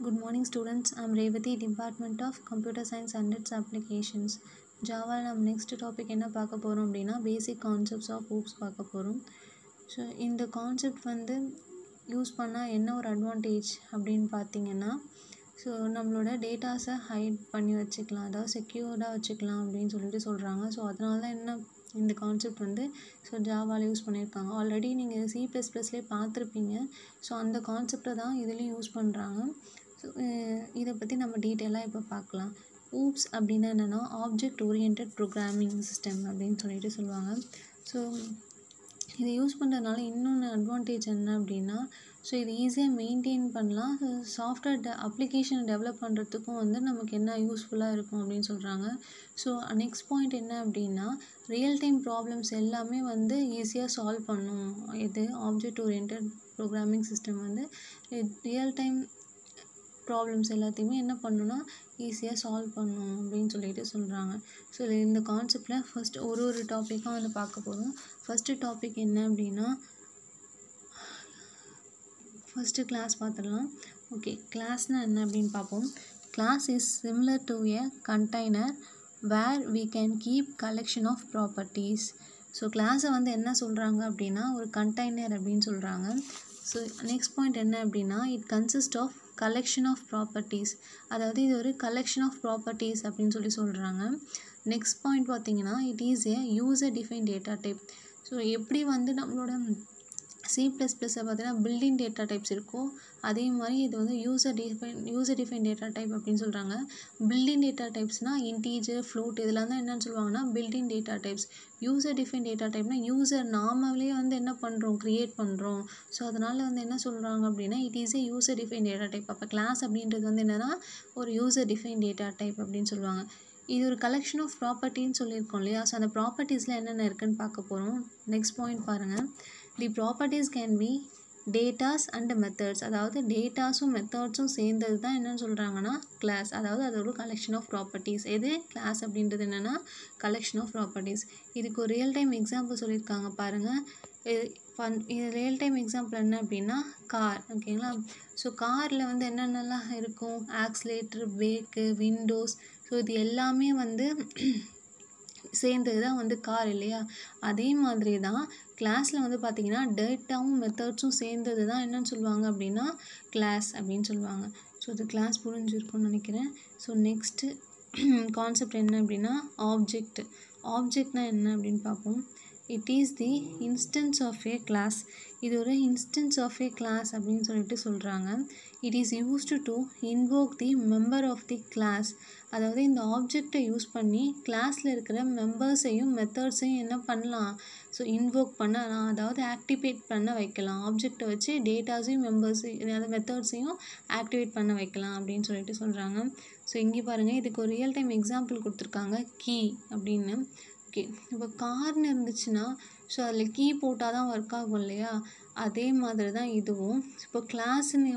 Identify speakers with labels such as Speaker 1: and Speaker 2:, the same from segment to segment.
Speaker 1: Good morning students. I am Revati, Department of Computer Science and its Applications. Java நம்ம next topic என்ன பார்க்க போகிறோம் அப்படின்னா basic concepts of OOPS பார்க்க போகிறோம். ஸோ இந்த கான்செப்ட் வந்து யூஸ் பண்ணால் என்ன ஒரு அட்வான்டேஜ் அப்படின்னு பார்த்தீங்கன்னா ஸோ நம்மளோட டேட்டாஸை ஹைட் பண்ணி வச்சுக்கலாம், அதாவது செக்யூர்டாக வச்சுக்கலாம் அப்படின்னு சொல்கிறாங்க. ஸோ அதனால தான் என்ன இந்த கான்செப்ட் வந்து ஸோ ஜாவாவில் யூஸ் பண்ணியிருக்காங்க. ஆல்ரெடி நீங்கள் C++லேயே பார்த்துருப்பீங்க. ஸோ அந்த கான்செப்டை தான் இதுலேயும் யூஸ் பண்ணுறாங்க. ஸோ இதை பற்றி நம்ம டீட்டெயிலாக இப்போ பார்க்கலாம். ஊப்ஸ் அப்படின்னா என்னென்னா ஆப்ஜெக்ட் ஓரியன்டட் ப்ரோக்ராமிங் சிஸ்டம் அப்படின்னு சொல்லுவாங்க. ஸோ இதை யூஸ் பண்ணுறதுனால இன்னொன்று அட்வான்டேஜ் என்ன அப்படின்னா ஸோ இது ஈஸியாக மெயின்டைன் பண்ணலாம். சாஃப்ட்வேர் அப்ளிகேஷன் டெவலப் பண்ணுறதுக்கும் வந்து நமக்கு என்ன யூஸ்ஃபுல்லாக இருக்கும் அப்படின்னு சொல்கிறாங்க. ஸோ நெக்ஸ்ட் பாயிண்ட் என்ன அப்படின்னா ரியல் டைம் ப்ராப்ளம்ஸ் எல்லாமே வந்து ஈஸியாக சால்வ் பண்ணும். இது ஆப்ஜெக்ட் ஓரியன்டட் ப்ரோக்ராமிங் சிஸ்டம் வந்து ரியல் டைம் ப்ராப்ளம்ஸ் எல்லாத்தையுமே என்ன பண்ணுன்னா ஈஸியாக சால்வ் பண்ணும் அப்படின்னு சொல்கிறாங்க. ஸோ இந்த கான்செப்டில் ஃபஸ்ட் ஒரு டாப்பிக்காக வந்து பார்க்க போகிறோம். ஃபஸ்ட்டு டாபிக் என்ன அப்படின்னா ஃபஸ்ட்டு கிளாஸ் பார்த்துடலாம். ஓகே, கிளாஸ்னால் என்ன அப்படின்னு பார்ப்போம். Class is similar to a container where we can keep collection of properties. So கிளாஸை வந்து என்ன சொல்கிறாங்க அப்படின்னா ஒரு கண்டெய்னர் அப்படின்னு சொல்கிறாங்க. ஸோ நெக்ஸ்ட் பாயிண்ட் என்ன அப்படின்னா it consist of collection of properties, அதாவது இது ஒரு கலெக்ஷன் ஆஃப் ப்ராப்பர்ட்டிஸ் அப்படின்னு சொல்கிறாங்க. நெக்ஸ்ட் பாயிண்ட் பார்த்தீங்கன்னா it is a user define data type. So எப்படி வந்து நம்மளோட C++ஸை பார்த்தீங்கன்னா பில்டிங் டேட்டா டைப்ஸ் இருக்கும், அதே மாதிரி இது வந்து யூசர் டிஃபைன் டேட்டா டைப் அப்படின்னு சொல்கிறாங்க. பில்டிங் டேட்டா டைப்ஸ்னால் இன்டீஜர், ஃப்ளோட் இதெல்லாம் தான் என்னென்னு சொல்லுவாங்கன்னா building data types. User define data டைப்னால் யூசர் நாமளே வந்து என்ன பண்ணுறோம், க்ரியேட் பண்ணுறோம். ஸோ அதனால் வந்து என்ன சொல்கிறாங்க அப்படின்னா it is a user define data type. அப்போ கிளாஸ் அப்படின்றது வந்து என்னென்னா ஒரு யூசர் டிஃபைன் டேட்டா டைப் அப்படின்னு சொல்லுவாங்க. இது ஒரு கலெக்ஷன் ஆஃப் ப்ராப்பர்ட்டின்னு சொல்லியிருக்கோம் இல்லையா. ஸோ அந்த ப்ராப்பர்ட்டிஸில் என்னென்ன இருக்குதுன்னு பார்க்க போகிறோம். நெக்ஸ்ட் பாயிண்ட் பாருங்கள். தி properties can be datas and methods, அதாவது டேட்டாஸும் மெத்தட்ஸும் சேர்ந்தது தான் என்னென்னு சொல்கிறாங்கன்னா கிளாஸ், அதாவது அது ஒரு கலெக்ஷன் ஆஃப் ப்ராப்பர்ட்டிஸ். எது கிளாஸ் அப்படின்றது என்னென்னா கலெக்ஷன் ஆஃப் ப்ராப்பர்ட்டிஸ். இதுக்கு ஒரு ரியல் டைம் எக்ஸாம்பிள் சொல்லியிருக்காங்க பாருங்கள். இது ரியல் டைம் எக்ஸாம்பிள் என்ன அப்படின்னா கார். ஓகேங்களா. ஸோ காரில் வந்து என்னென்னலாம் இருக்கும், ஆக்சிலேட்டர், பிரேக்கு, விண்டோஸ், ஸோ இது எல்லாமே வந்து சேர்ந்தது தான் வந்து கார் இல்லையா. அதே மாதிரி தான் கிளாஸில் வந்து பார்த்திங்கன்னா டேட்டாவும் மெத்தட்ஸும் சேர்ந்தது தான் என்னென்னு சொல்லுவாங்க அப்படின்னா கிளாஸ் அப்படின்னு சொல்லுவாங்க. ஸோ இது கிளாஸ் புரிஞ்சிருக்கும்னு நினைக்கிறேன். ஸோ நெக்ஸ்ட்டு கான்செப்ட் என்ன அப்படின்னா ஆப்ஜெக்ட்னா என்ன அப்படின்னு பார்ப்போம். It is the instance of a class. இது ஒரு இன்ஸ்டன்ஸ் ஆஃப் ஏ கிளாஸ் அப்படின்னு சொல்கிறாங்க. It is used to invoke the member of the class, அதாவது இந்த ஆப்ஜெக்டை யூஸ் பண்ணி கிளாஸில் இருக்கிற மெம்பர்ஸையும் மெத்தட்ஸையும் என்ன பண்ணலாம், ஸோ இன்வோக் பண்ணலாம், அதாவது ஆக்டிவேட் பண்ண வைக்கலாம். ஆப்ஜெக்டை வச்சு டேட்டாஸையும் அதாவது மெத்தட்ஸையும் ஆக்டிவேட் பண்ண வைக்கலாம் அப்படின்னு சொல்கிறாங்க. ஸோ இங்கே பாருங்கள், இதுக்கு ஒரு ரியல் டைம் எக்ஸாம்பிள் கொடுத்துருக்காங்க கீ அப்படின்னு. ஓகே, இப்போ கார்னு இருந்துச்சுன்னா ஸோ அதில் கீ போட்டால் தான் ஒர்க் ஆகும் இல்லையா. அதே மாதிரி தான் இதுவும். இப்போ கிளாஸ்ன்னு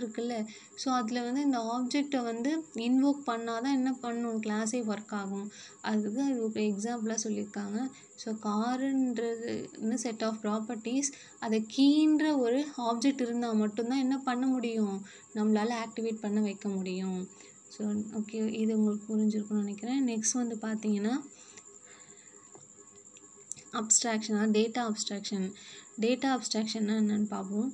Speaker 1: இருக்குல்ல, ஸோ அதில் வந்து இந்த ஆப்ஜெக்டை வந்து இன்வோக் பண்ணால் தான் என்ன பண்ணும், கிளாஸே ஒர்க் ஆகும். அதுக்கு தான் இது ஒரு எக்ஸாம்பிளாக சொல்லியிருக்காங்க. ஸோ காருன்றது செட் ஆஃப் ப்ராப்பர்ட்டிஸ், அதை கீன்ற ஒரு ஆப்ஜெக்ட் இருந்தால் மட்டும்தான் என்ன பண்ண முடியும், நம்மளால் ஆக்டிவேட் பண்ண வைக்க முடியும். ஸோ ஓகே, இது உங்களுக்கு புரிஞ்சிருக்கும்னு நினைக்கிறேன். நெக்ஸ்ட் வந்து பார்த்தீங்கன்னா டேட்டா அப்ஸ்ட்ராக்ஷன்னா என்னென்னு பார்ப்போம்.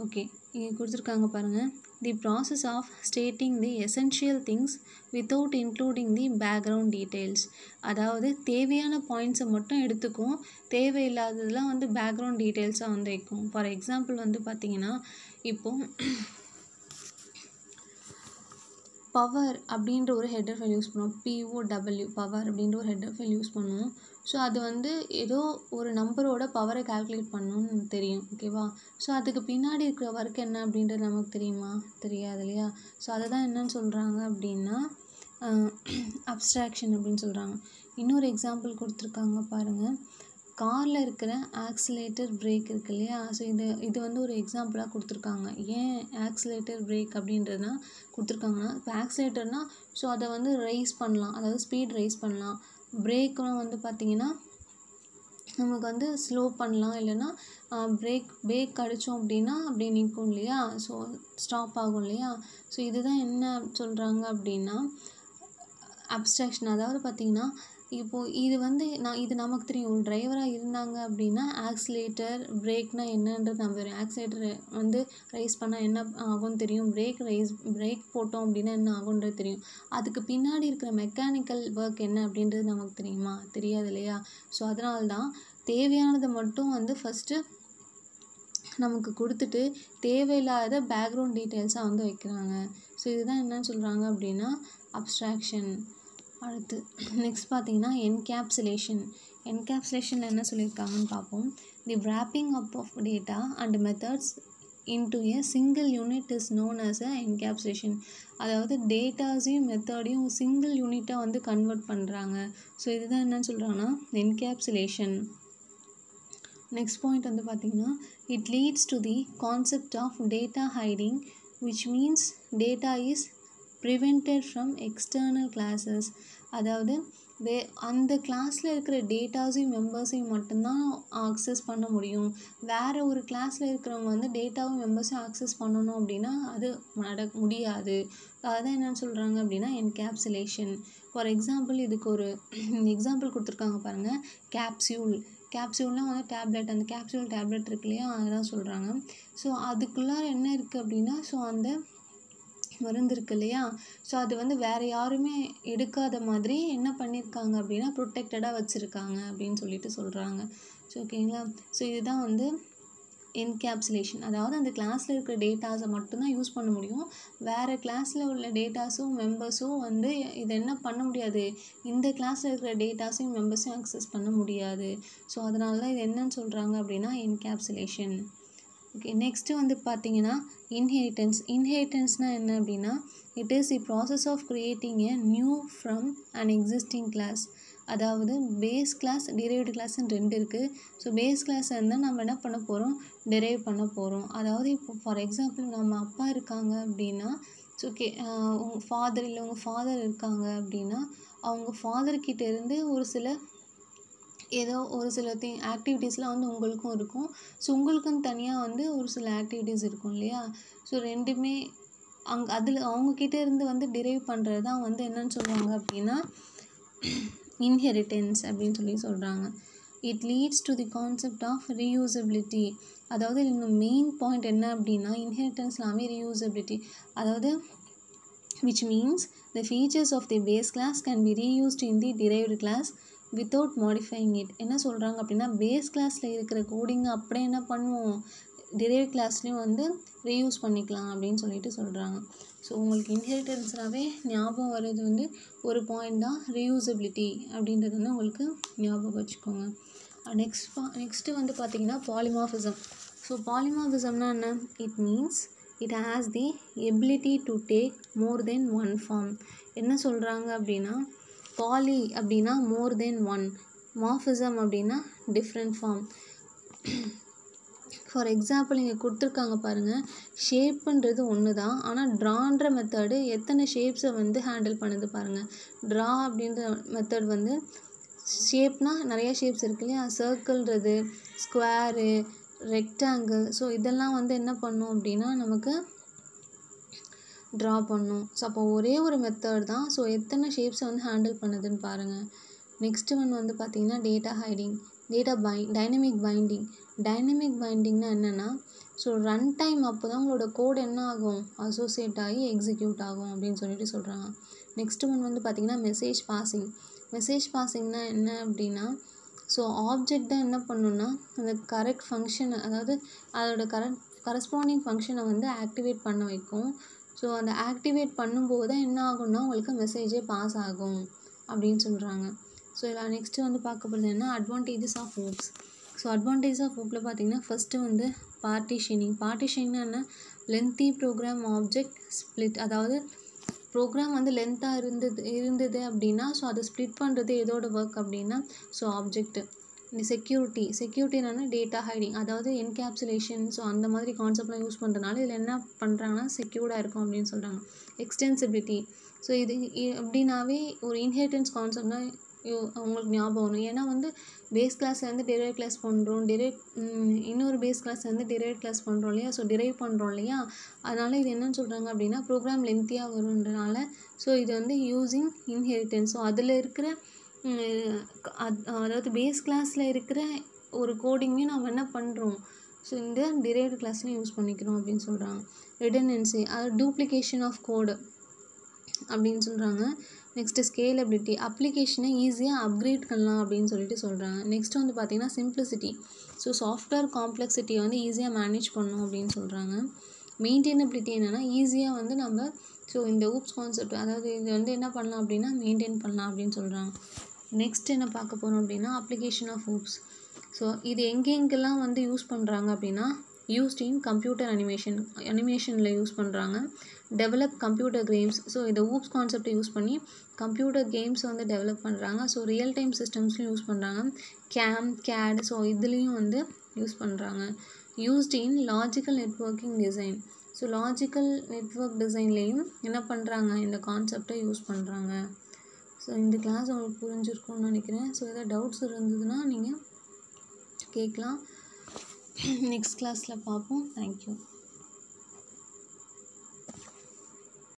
Speaker 1: ஓகே, இங்கே கொடுத்துருக்காங்க பாருங்கள். The process of stating the essential things without including the background details, அதாவது தேவையான பாயிண்ட்ஸை மட்டும் எடுத்துக்கும், தேவையில்லாததெல்லாம் வந்து பேக்ரவுண்ட் டீட்டெயில்ஸாக வந்து வைக்கும். ஃபார் எக்ஸாம்பிள் வந்து பார்த்திங்கன்னா இப்போது பவர் அப்படின்ற ஒரு ஹெட்டர் ஃபைல் யூஸ் பண்ணுவோம். POW பவர் அப்படின்ற ஒரு ஹெட்டர் ஃபைல் யூஸ் பண்ணுவோம். ஸோ அது வந்து ஏதோ ஒரு நம்பரோட பவரை கால்குலேட் பண்ணணும்னு தெரியும். ஓகேவா. ஸோ அதுக்கு பின்னாடி இருக்கிற ஒர்க் என்ன அப்படின்றது நமக்கு தெரியுமா, தெரியாது இல்லையா. ஸோ அதை தான் என்னன்னு சொல்கிறாங்க அப்படின்னா அப்ஸ்ட்ராக்ஷன் அப்படின்னு சொல்கிறாங்க. இன்னொரு எக்ஸாம்பிள் கொடுத்துருக்காங்க பாருங்கள். காரில் இருக்கிற ஆக்சிலேட்டர், பிரேக் இருக்கு இல்லையா. ஸோ இது வந்து ஒரு எக்ஸாம்பிளாக கொடுத்துருக்காங்க. ஏன் ஆக்சிலேட்டர், பிரேக் அப்படின்றதுனா கொடுத்துருக்காங்கன்னா, இப்போ ஆக்சிலேட்டர்னால் ஸோ அதை வந்து ரைஸ் பண்ணலாம், அதாவது ஸ்பீட் ரைஸ் பண்ணலாம். பிரேக்கும் வந்து பார்த்திங்கன்னா நமக்கு வந்து ஸ்லோ பண்ணலாம், இல்லைன்னா பிரேக் அடித்தோம் அப்படின்னா அப்படியே நிற்கும் இல்லையா, ஸோ ஸ்டாப் ஆகும் இல்லையா. ஸோ இதுதான் என்ன சொல்கிறாங்க அப்படின்னா அப்ஸ்ட்ராக்ஷன். அதாவது பார்த்திங்கன்னா இப்போது இது வந்து இது நமக்கு தெரியும், ஒரு டிரைவராக இருந்தாங்க அப்படின்னா ஆக்சிலேட்டர் பிரேக்னால் என்னன்றது நம்ம தெரியும். ஆக்சிலேட்டர் வந்து ரைஸ் பண்ணால் என்ன ஆகும்னு தெரியும், பிரேக் போட்டோம் அப்படின்னா என்ன ஆகுன்றது தெரியும். அதுக்கு பின்னாடி இருக்கிற மெக்கானிக்கல் ஒர்க் என்ன அப்படின்றது நமக்கு தெரியுமா, தெரியாது இல்லையா. ஸோ அதனால தான் தேவையானதை மட்டும் வந்து ஃபஸ்ட்டு நமக்கு கொடுத்துட்டு தேவையில்லாத பேக்ரவுண்ட் டீட்டெயில்ஸாக வந்து வைக்கிறாங்க. ஸோ இதுதான் என்னன்னு சொல்கிறாங்க அப்படின்னா அப்ஸ்ட்ராக்ஷன். அடுத்து நெக்ஸ்ட் பார்த்தீங்கன்னா என்கேப்சுலேஷனில் என்ன சொல்லியிருக்காங்கன்னு பார்ப்போம். தி wrapping up of data and methods into a single unit is known as a encapsulation. அதாவது டேட்டாஸையும் மெத்தடையும் சிங்கிள் யூனிட்டாக வந்து கன்வெர்ட் பண்ணுறாங்க. ஸோ இதுதான் என்னன்னு சொல்கிறாங்கன்னா என்கேப்சுலேஷன். நெக்ஸ்ட் பாயிண்ட் வந்து பார்த்திங்கன்னா it leads to the concept of data hiding which means data is prevented from external classes. அதாவது அந்த கிளாஸில் இருக்கிற டேட்டாஸையும் மெம்பர்ஸையும் மட்டும்தான் ஆக்சஸ் பண்ண முடியும். வேறு ஒரு கிளாஸில் இருக்கிறவங்க வந்து டேட்டாவும் மெம்பர்ஸையும் ஆக்சஸ் பண்ணணும் அப்படின்னா அது முடியாது. அதான் என்னென்னு சொல்கிறாங்க அப்படின்னா என்கேப்சுலேஷன். ஃபார் எக்ஸாம்பிள் இதுக்கு ஒரு எக்ஸாம்பிள் கொடுத்துருக்காங்க பாருங்கள். கேப்சியூல்னால் வந்து டேப்லெட், அந்த கேப்சியூல் டேப்லெட் இருக்கு இல்லையா, அதுதான் சொல்கிறாங்க. ஸோ அதுக்குள்ளார என்ன இருக்குது அப்படின்னா, ஸோ அந்த மருந்து இருக்கு இல்லையா, ஸோ அது வந்து வேறு யாருமே எடுக்காத மாதிரி என்ன பண்ணியிருக்காங்க அப்படின்னா ப்ரொடெக்டடாக வச்சுருக்காங்க அப்படின்னு சொல்லிட்டு சொல்கிறாங்க. ஸோ ஓகேங்களா. ஸோ இதுதான் வந்து என்கேப்சுலேஷன். அதாவது அந்த கிளாஸில் இருக்கிற டேட்டாஸை மட்டும்தான் யூஸ் பண்ண முடியும். வேறு கிளாஸில் உள்ள டேட்டாஸும் மெம்பர்ஸும் வந்து இதை என்ன பண்ண முடியாது, இந்த கிளாஸில் இருக்கிற டேட்டாஸையும் மெம்பர்ஸையும் அக்சஸ் பண்ண முடியாது. ஸோ அதனால தான் இது என்னன்னு சொல்கிறாங்க அப்படின்னா என்கேப்சுலேஷன். ஓகே, நெக்ஸ்ட்டு வந்து பார்த்தீங்கன்னா இன்ஹெரிட்டன்ஸ்னால் என்ன அப்படின்னா it is the process of creating a new from an existing class. அதாவது பேஸ் கிளாஸ் டிரைவ்டு கிளாஸ்ன்னு ரெண்டு இருக்குது. ஸோ பேஸ் கிளாஸ் இருந்தால் நம்ம என்ன பண்ண போகிறோம், டெரைவ் பண்ண போகிறோம். அதாவது இப்போ ஃபார் எக்ஸாம்பிள் நம்ம அப்பா இருக்காங்க அப்படின்னா, ஸோ ஓகே உங்கள் ஃபாதர் இருக்காங்க அப்படின்னா அவங்க ஃபாதர்கிட்ட இருந்து ஒரு சில ஆக்டிவிட்டீஸ்லாம் வந்து உங்களுக்கும் இருக்கும். ஸோ உங்களுக்குன்னு தனியாக வந்து ஒரு சில ஆக்டிவிட்டீஸ் இருக்கும் இல்லையா. ஸோ ரெண்டுமே அதில் அவங்கக்கிட்ட இருந்து வந்து டிரைவ் பண்ணுறது தான் வந்து என்னன்னு சொல்லுவாங்க அப்படின்னா இன்ஹெரிட்டன்ஸ் அப்படின்னு சொல்கிறாங்க. It leads to the concept of reusability. அதாவது இந்த மெயின் பாயிண்ட் என்ன அப்படின்னா இன்ஹெரிட்டன்ஸ்லாமே ரீயூசபிலிட்டி. அதாவது which means the features of the base class can be reused in the derived class without modifying it. என்ன சொல்கிறாங்க அப்படின்னா பேஸ் கிளாஸில் இருக்கிற கோடிங்கை அப்படியே என்ன பண்ணுவோம், டிரைவ் கிளாஸ்லேயும் வந்து ரீயூஸ் பண்ணிக்கலாம் அப்படின்னு சொல்லிட்டு சொல்கிறாங்க. ஸோ உங்களுக்கு இன்ஹெரிட்டன்ஸ்னாவே ஞாபகம் வர்றது வந்து ஒரு பாயிண்ட் தான் ரீயூசபிலிட்டி அப்படின்றது வந்து உங்களுக்கு ஞாபகம் வச்சுக்கோங்க. நெக்ஸ்ட்டு வந்து பார்த்திங்கன்னா பாலிமார்ஃபிசம். ஸோ பாலிமார்ஃபிசம்னா என்ன, it means it has the ability to take more than one form. என்ன சொல்கிறாங்க அப்படின்னா பாலி அப்படின்னா more than one, மார்ஃபிசம் அப்படின்னா different form. ஃபார் எக்ஸாம்பிள் இங்கே கொடுத்துருக்காங்க பாருங்கள், ஷேப்புன்றது ஒன்று தான், ஆனால் ட்ரான்ற மெத்தடு எத்தனை ஷேப்ஸை வந்து ஹேண்டில் பண்ணுது பாருங்கள். ட்ரா அப்படின்ற மெத்தட் வந்து ஷேப்னால் நிறைய ஷேப்ஸ் இருக்கு இல்லையா, சர்க்கிள்ன்றது, ஸ்கொயரு, ரெக்டாங்கிள், ஸோ இதெல்லாம் வந்து என்ன பண்ணும் அப்படின்னா நமக்கு ட்ரா பண்ணும். ஸோ அப்போ ஒரே ஒரு மெத்தட் தான், ஸோ எத்தனை ஷேப்ஸை வந்து ஹேண்டில் பண்ணுதுன்னு பாருங்கள். நெக்ஸ்ட்டு ஒன்று வந்து பார்த்திங்கன்னா டேட்டா ஹைடிங், டைனமிக் பைண்டிங்னா என்னென்னா, ஸோ ரன் டைம் அப்போ தான் உங்களோட கோட் என்ன ஆகும், அசோசியேட் ஆகி எக்ஸிக்யூட் ஆகும் அப்படின்னு சொல்லிட்டு சொல்கிறாங்க. நெக்ஸ்ட்டு ஒன்று வந்து பார்த்திங்கன்னா மெசேஜ் பாசிங்னா என்ன அப்படின்னா, ஸோ ஆப்ஜெக்ட் தான் என்ன பண்ணணுன்னா அந்த கரெக்ட் ஃபங்க்ஷனை, அதாவது அதோட கரஸ்பாண்டிங் ஃபங்க்ஷனை வந்து ஆக்டிவேட் பண்ண வைக்கும். ஸோ அந்த ஆக்டிவேட் பண்ணும்போது தான் என்ன ஆகும்னா உங்களுக்கு மெசேஜே பாஸ் ஆகும் அப்படின்னு சொல்கிறாங்க. ஸோ இதில் நெக்ஸ்ட்டு வந்து பார்க்க போகிறது என்ன, advantages of OOPS. So advantages of ஹூப்பில் பார்த்திங்கன்னா ஃபஸ்ட்டு வந்து பார்ட்டிஷனிங்னா என்ன, லென்த்தி ப்ரோக்ராம் ஆப்ஜெக்ட் ஸ்ப்ளிட். அதாவது ப்ரோக்ராம் வந்து லென்த்தாக இருந்தது அப்படின்னா ஸோ அதை ஸ்ப்ளிட் பண்ணுறது எதோட ஒர்க் அப்படின்னா ஸோ ஆப்ஜெக்ட். செக்யூரிட்டி என்னென்னா டேட்டா ஹைடிங், அதாவது என்கேப்சுலேஷன், ஸோ அந்த மாதிரி கான்செப்ட்லாம் யூஸ் பண்ணுறதுனால இதில் என்ன பண்ணுறாங்கன்னா செக்யூர்டாக இருக்கும் அப்படின்னு சொல்கிறாங்க. எக்ஸ்டென்சிபிலிட்டி, ஸோ இது எப்படின்னாவே ஒரு இன்ஹெரிட்டன்ஸ் கான்செப்ட்னா உங்களுக்கு ஞாபகம் வரும். ஏன்னா வந்து பேஸ் கிளாஸில் வந்து டெரைவ் கிளாஸ் பண்ணுறோம், இன்னொரு பேஸ் கிளாஸ் வந்து டெரைவ் கிளாஸ் பண்ணுறோம் இல்லையா? ஸோ டெரைவ் பண்ணுறோம் இல்லையா? அதனால் இது என்னன்னு சொல்கிறாங்க அப்படின்னா ப்ரோக்ராம் லென்த்தியாக வருன்றனால ஸோ இது வந்து யூஸிங் இன்ஹெரிட்டன்ஸ். ஸோ அதில் இருக்கிற அதாவது பேஸ் கிளாஸில் இருக்கிற ஒரு கோடிங்கையும் நம்ம என்ன பண்ணுறோம், ஸோ இந்த டெரைவ்டு கிளாஸ்லையும் யூஸ் பண்ணிக்கிறோம் அப்படின்னு சொல்கிறாங்க. ரிடண்டன்சி, அது டூப்ளிகேஷன் ஆஃப் கோடு அப்படின்னு சொல்கிறாங்க. நெக்ஸ்ட்டு ஸ்கேலபிலிட்டி, அப்ளிகேஷனை ஈஸியாக அப்கிரேட் பண்ணலாம் அப்படின்னு சொல்லிட்டு சொல்கிறாங்க. நெக்ஸ்ட்டு வந்து பார்த்திங்கன்னா சிம்பிளிசிட்டி, ஸோ சாஃப்ட்வேர் காம்ப்ளெக்சிட்டியை வந்து ஈஸியாக மேனேஜ் பண்ணணும் அப்படின்னு சொல்கிறாங்க. மெயின்டெனபிலிட்டி என்னென்னா ஈஸியாக வந்து நம்ம ஸோ இந்த ஊப்ஸ் கான்செப்ட் அதாவது இது வந்து என்ன பண்ணலாம் அப்படின்னா மெயின்டைன் பண்ணலாம் அப்படின்னு சொல்கிறாங்க. நெக்ஸ்ட் என்ன பார்க்க போகிறோம் அப்படின்னா அப்ளிகேஷன் ஆஃப் ஊப்ஸ். ஸோ இது எங்கெங்கெல்லாம் வந்து யூஸ் பண்ணுறாங்க அப்படின்னா யூஸ்ட் இன் கம்ப்யூட்டர் அனிமேஷனில் யூஸ் பண்ணுறாங்க. டெவலப் கம்ப்யூட்டர் கேம்ஸ், ஸோ இந்த ஊப்ஸ் கான்செப்டை யூஸ் பண்ணி கம்ப்யூட்டர் கேம்ஸ் வந்து டெவலப் பண்ணுறாங்க. ஸோ ரியல் டைம் சிஸ்டம்ஸ்லையும் யூஸ் பண்ணுறாங்க. கேட் ஸோ இதுலேயும் வந்து யூஸ் பண்ணுறாங்க. Used in logical networking design, so logical network டிசைன்லேயும் என்ன பண்ணுறாங்க, இந்த கான்செப்டை யூஸ் பண்ணுறாங்க. ஸோ இந்த கிளாஸ் உங்களுக்கு புரிஞ்சிருக்கும்னு நினைக்கிறேன். ஸோ எதாவது டவுட்ஸ் இருந்ததுன்னா நீங்கள் கேட்கலாம். நெக்ஸ்ட் கிளாஸில் பார்ப்போம். தேங்க்யூ.